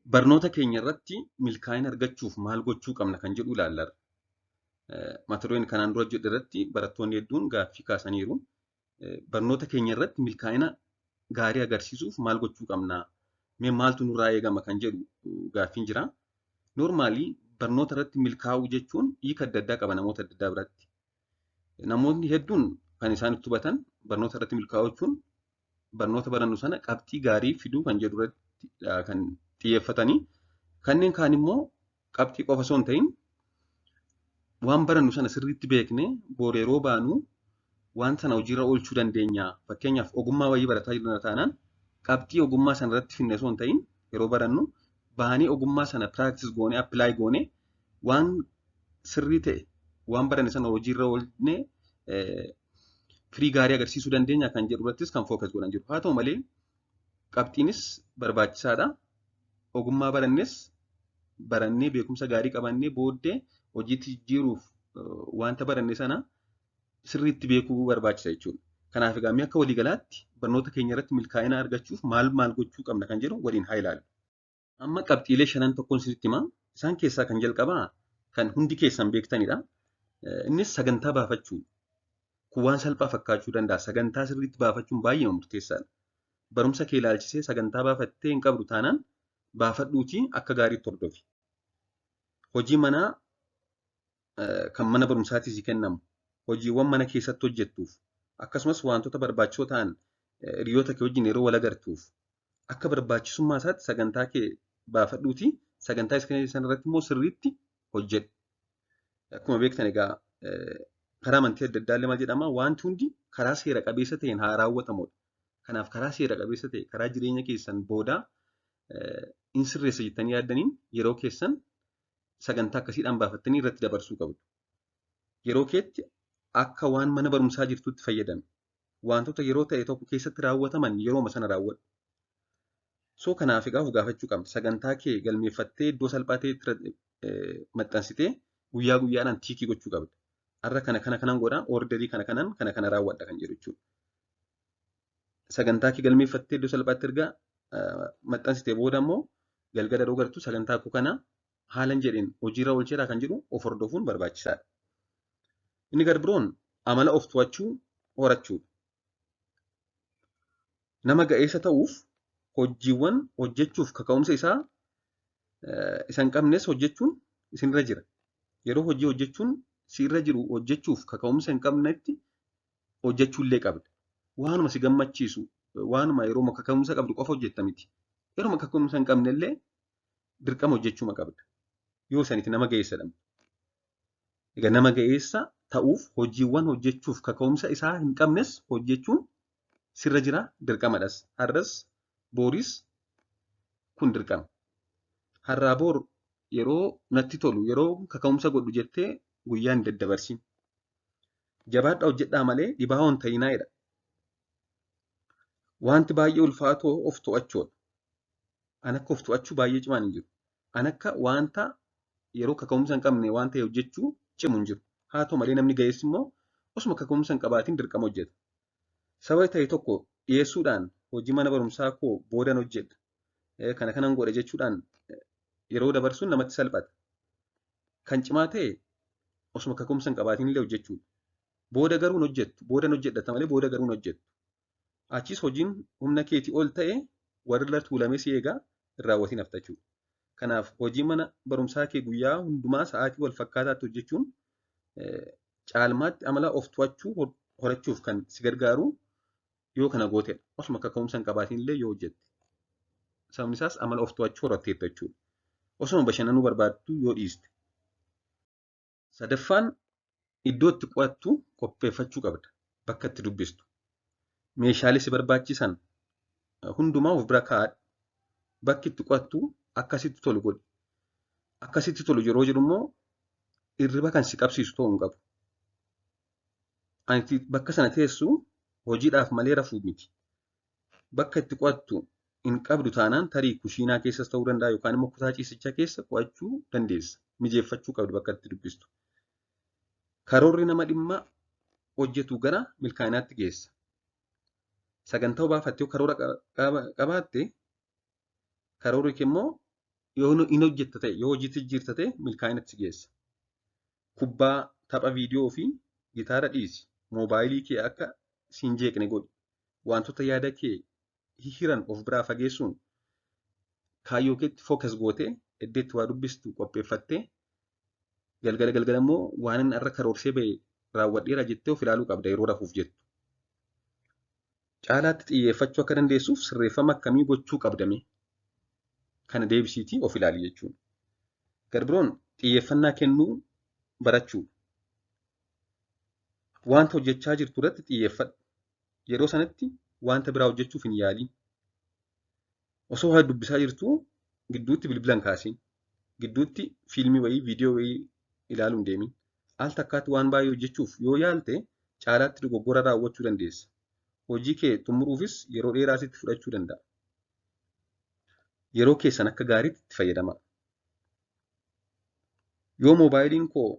barnoota keenya irratti milkaa'ina argachuuf maal gochuu qabna kan jedhu ilaalla. Mata dureen kanaan dura jedhu irratti barattoonni hedduun gaaffii kaasaniiru. Barnoota keenya irratti milkaa'ina gaarii agarsiisuuf maal gochuu qabna? Mee maaltu nurraa eegama kan jedhu gaaffiin jira. Noormaalii barnoota irratti milkaa'uu jechuun hiika adda addaa qaba namoota adda addaa biratti. Namoonni hedduun kan isaan itti hubatan barnoota irratti milkaa'uu jechuun barnoota barannu sana qabxii gaarii fiduu kan jedhu irratti kan xiyyeeffatanii. Kanneen kaan immoo qabxii qofa osoo hin ta'in waan barannu sana sirriitti beeknee boru yeroo baanu waan sana hojiirra oolchuu dandeenya. Fakkeenyaaf ogummaa wayii barataa jirra taanaan qabxii ogummaa sana irratti finne osoo hin ta'in yeroo barannu baanii ogummaa sana piraaktis goonee appilaay goonee waan sirrii ta'e waan baranne sana hojiirra oolchine firii gaarii agarsiisuu dandeenya kan jedhu irrattis kan fookas godhan jiru. Haa ta'u malee qabxiinis barbaachisaadha. Ogummaa barannes barannee beekumsa gaarii qabannee booddee hojiitti jijjiiruuf wanta baranne sana sirriitti beekuu barbaachisa jechuudha. Kanaaf egaa akka waliigalaatti barnoota keenya irratti milkaa'ina argachuuf maal gochuu qabna kan jedhu waliin haa ilaallu. Amma qabxiilee shanan tokkoon isinitti himaa. Isaan keessaa kan jalqabaa kan hundi keessan beektanidha. Innis sagantaa baafachuu. Kun waan salphaa fakkaachuu danda'a. Sagantaa sirriitti baafachuun baay'ee murteessaadha. Barumsa kee ilaalchisee sagantaa baafattee hin qabdu taanaan baafadhuutii akka gaariitti hordofi. Hojii manaa kan mana barumsaatii si kennamu, hojiiwwan mana keessatti hojjettuuf, akkasumas wantoota barbaachisoo ta'an hiriyoota kee wajjin yeroo wal agartuuf akka barbaachisummaa isaatti sagantaa kee baafadhuutii sagantaa sana irratti immoo sirriitti hojjedhu. Akkuma beektan egaa karaa amantii adda addaa illee maal jedhama? Wanti hundi karaa seera qabeessa ta'een haa raawwatamudha. Kanaaf karaa seera qabeessa ta'e karaa jireenya keessan boodaa in sirreessa jettanii yaaddaniin yeroo keessan sagantaa akkasiidhaan baafattanii irratti dabarsuu qabdu. Yeroo keetti akka waan mana barumsaa jirtutti fayyadami. Wantoota yeroo ta'e tokko keessatti raawwataman yerooma sana raawwadhu. So kanaaf egaa of gaafachuu qabna. Sagantaa kee galmeeffattee iddoo salphaa ta'etti maxxansitee guyyaa guyyaadhaan tiikii gochuu qabda. Har'a kanan godhaa, orderii kana raawwadha kan jedhu jechuudha. Sagantaa kee galmeeffattee iddoo salphaatti erga maxxansitee booda immoo galgala yeroo gartuu sagantaa koo kana haalan jedheen hojiirra oolcheedha kan jedhu of hordofuun barbaachisaadha. Inni gad biroon amala of to'achuu horachuudha. Nama ga'eessa ta'uuf hojiiwwan hojjechuuf kaka'umsa isaa isa hin qabnes hojjechuun isinirra jira. Yeroo hojii hojjechuun sirra jiru hojjechuuf kaka'umsa hin qabnetti hojjechuullee qabda. Waanuma si gammachiisu, waanuma yeroo kaka'umsa qabdu qofa hojjetta miti. Yeroo kaka'umsa hin qabnellee dirqama hojjechuu qabda. Yoo sanitti nama ga'eessa jedhama. Egaa nama ga'eessa ta'uuf hojiiwwan hojjechuuf kaka'umsa isaa hin qabnes hojjechuun sirra jira, dirqamadhas. Har'as booris kun dirqama. Har'aa boor yeroo natti tolu, yeroo kaka'umsa godhu jettee guyyaa hin daddabarsin. Jabaadhaa hojjedhaa malee dhibaa hin ta'inaa jedha. Wanti baay'ee ulfaatoo of to'achuudha. An akka of to'achuu baay'ee cimaan hin jiru. An akka wanta yeroo kaka'umsa hin qabne waan ta'e hojjechuu cimu hin jiru. Haa ta'u malee namni ga'eessi immoo osuma kaka'umsa hin qabaatiin dirqama hojjeta. Sababa ta'e tokko dhiyeessuudhaan hojii mana barumsaa koo boodan hojjedha. Kanan godha jechuudhaan yeroo dabarsuun namatti salphata. Kan cimaa ta'e osuma kaka'umsa hin qabaatiin illee hojjechuudha. Booda garuu hin hojjettu. Boodan hojjedhata malee booda garuu hin hojjettu. Achis hojiin humna keetii ol ta'e warra tuulamee si eegaa hin raawwatiin hafta jechuudha. Kanaaf hojii mana barumsaa kee guyyaa hundumaa sa'aatii wal fakkaataatti hojjechuun caalmaatti amala of to'achuu horachuuf kan si gargaaru yoo kana gootedha. Osuma kaka'umsa hin qabaatiin illee yoo hojjette. Sababni isaas amala of to'achuu horatteetta jechuudha. Osuma bashannanuu barbaaddu yoo dhiiste. Sadaffaan iddoo itti qo'attu qopheeffachuu qabda. Bakka itti dubbistu. Meeshaalee si barbaachisan hundumaa of bira kaa'adhu. Bakki itti qo'attu akkasitti tolu godhi. Akkasitti tolu yeroo jiru immoo hirriba kan si qabsiisu ta'uu hin qabu. Ani bakka sana teessu hojiidhaaf malee rafuu miti. Bakka itti qo'attu hin qabdu taanaan tarii kushiinaa keessas ta'uu danda'a yookaan immoo kutaa ciisichaa keessa qo'achuu dandeessa. Mijeeffachuu qabdu bakka itti dubbistu. Karoorri nama dhimma hojjetu gara milkaa'inaatti geessa. Sagantaa baafattee karoora qabaatte karoorri kee immoo yoo hin hojjetta ta'e, yoo hojiitti jirta ta'e milkaa'inatti geessa. Kubbaa, tapha viidiyoo fi gitaara dhiisi. Moobaayilii kee akka siin jeeqne godhi. Wantoota yaada kee hihiran of biraa fageessuun kaayyoo keetti fookas gootee iddeetti waa dubbistu qopheeffattee galgala immoo waan inni irra karoorsee ba'e raawwadheera jettee of ilaaluu qabda yeroo rafuuf jettu. Caalaatti xiyyeeffachuu akka dandeessuuf sirreeffama akkamii gochuu qabdame kana deebisiitii of ilaali jechuudha. Garbiroon xiyyeeffannaa kennuu barachuu. Wanta hojjechaa jirtu irratti xiyyeeffadhu. Yeroo sanatti wanta biraa hojjechuuf hin yaaliin. Osoo waa dubbisaa jirtuu gidduutti bilbila hin kaasiin. Gidduutti fiilmii wayii, viidiyoo wayii ilaaluu hin deemin. Al takkaatti waan baay'ee hojjechuuf yoo yaalte caalaatti dogoggora raawwachuu dandeessa. Hojii kee xumuruufis yeroo dheeraa sitti fudhachuu danda'a. Yeroo keessan akka gaariitti itti fayyadamaa. Yoo moobaayiliin koo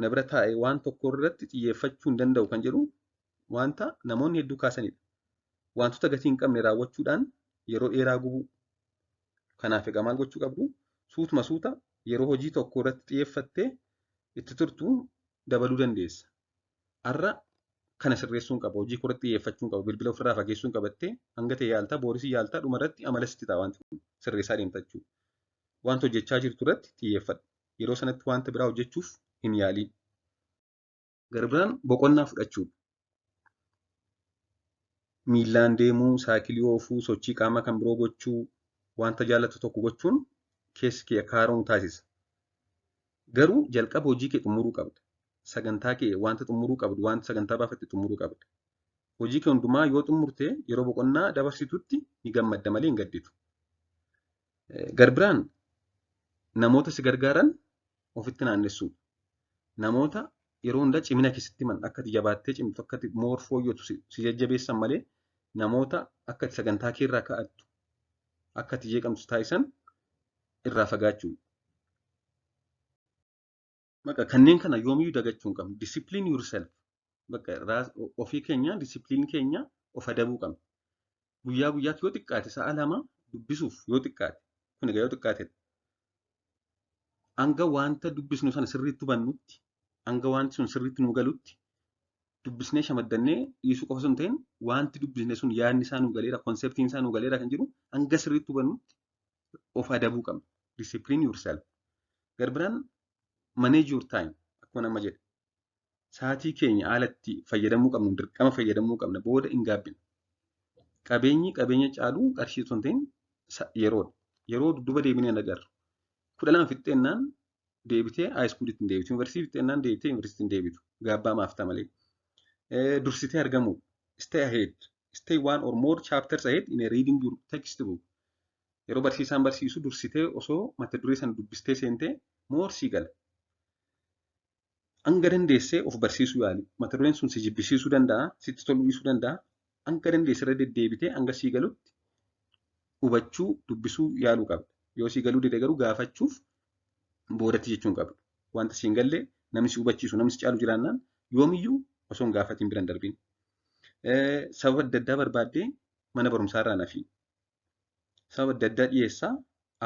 na bira taa'e waan tokko irratti xiyyeeffachuu hin danda'u kan jedhu wanta namoonni hedduu kaasanidha. Wantoota gatii hin qabne raawwachuudhaan yeroo dheeraa gubuu. Kanaaf egaa maal gochuu qabdu? Suutuma suuta yeroo hojii tokko irratti xiyyeeffattee itti turtu dabaluu dandeessa. Har'a kana sirreessuun qaba. Hojii koo irratti xiyyeeffachuun qaba. Bilbila ofirraa fageessuun qabattee hanga ta'e yaaltaa, boorisii yaaltaa, dhuma irratti amala sitti ta'a wanti kun sirreessaa deemta jechuudha. Wanta hojjechaa jirtu irratti xiyyeeffadhu. Yeroo sanatti wanta biraa hojjechuuf hin yaaliin. Garbiraan boqonnaa fudhachuudha. Miillaan deemuu, saayikilii oofuu, sochii qaamaa kan biroo gochuu, wanta jaallattu tokko gochuun keessi kee akka haara'u taasisa. Garuu jalqaba hojii kee xumuruu qabda. Sagantaa kee wanta xumuruu qabdu, wanta sagantaa baafatte xumuruu qabda. Hojii kee hundumaa yoo xumurte yeroo boqonnaa dabarsitutti ni gammadda malee hin gadditu. Garbiraan namoota si gargaaran ofitti naannessuu. Namoota yeroo hundaa cimina keessatti himan akka ati jabaattee cimtu, akka ati moor fooyyootu si jajjabeessan malee namoota akka ati sagantaa kee irraa ka'attu, akka ati jeeqamtu taasisan irraa fagaachuu. Kanneen kana yoomiyyuu dagachuu hin qabnu. Discipline yourself. Ofii keenya, discipline keenya of adabuu qabna. Guyyaa guyyaatti yoo xiqqaate sa'a 2 dubbisuuf yoo xiqqaate, kun egaa yoo xiqqaate hanga wanta dubbisnu sana sirriitti hubannutti, hanga wanti sun sirriitti nu galutti dubbisnee shamaddannee dhiisuu qofa osoo hin ta'in wanti dubbisne sun yaadni isaa nu galeera, konseptiin isaa nu galeera kan jiru hanga sirriitti hubannutti of adabuu qabna. Discipline yourself. Garbiraan manage your time akkuma nama jedhe. Sa'aatii keenya haalatti fayyadamuu qabnu, dirqama fayyadamuu qabna, booda hin gaabbinu. Qabeenya caaluu qarshii osoo hin ta'in yeroodha. Yeroo dudduuba deebinee hin agarru. 12 fixxeennaan deebitee haayiskuulitti hin deebitu. Yuunivarsiitii fixxeennaan deebitee yuunivarsiitii hin deebitu. Gaabbaa maaf ta'a malee. Dursitee argamuu. Stay ahead. Stay 1 or more chapters ahead in a reading your textbook. Yeroo barsiisaan barsiisu dursitee osoo mata duree sana dubbistee seentee moorsii gala. Hanga dandeessee of barsiisuu yaali. Mata dureen sun si jibbisiisuu danda'a, sitti toluu dhiisuu danda'a. Hanga dandeessee irra deddeebitee hanga sii galutti hubachuu, dubbisuu yaaluu qabda. Yoo sii galuu dide garuu gaafachuuf boodatti jechuun qabdu. Wanta siin galle namni si hubachiisu, namni si caalu jiraannaan yoomiyyuu osoo hin gaafatiin bira hin darbiin. Sababa adda addaa barbaaddee mana barumsaa irraa nafi. Sababa adda addaa dhiyeessaa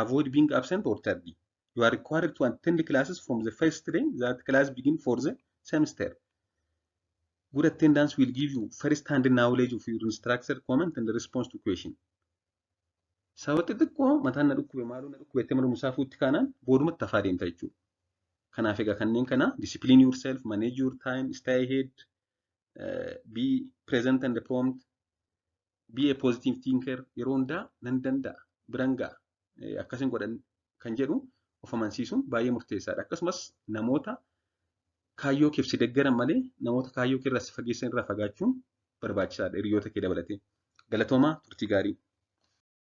avoid being absent or tardy. You are required to attend the classes from the first day that class begin for the semester. Good attendance will give you first-hand knowledge of your instructor comment and the response to question. Sababa xixiqqoo mataan na dhukkube maaloo na dhukkube itti marmuusaa fuutti kaanaan boodumatti hafaa deemta jechuudha. Kanaaf egaa kanneen kana discipline yourself, manage your time, stay ahead, be present and prompt, be a positive thinker. Yeroo hundaa nan danda'a, biran ga'a, akkasiin godhan kan jedhu of amansiisuun baay'ee murteessaadha. Akkasumas namoota kaayyoo keef si deeggaran malee namoota kaayyoo kee irraa si fageessan irraa fagaachuun barbaachisaadha. Hiriyoota kee dabalatee. Galatoomaa, turtii gaarii.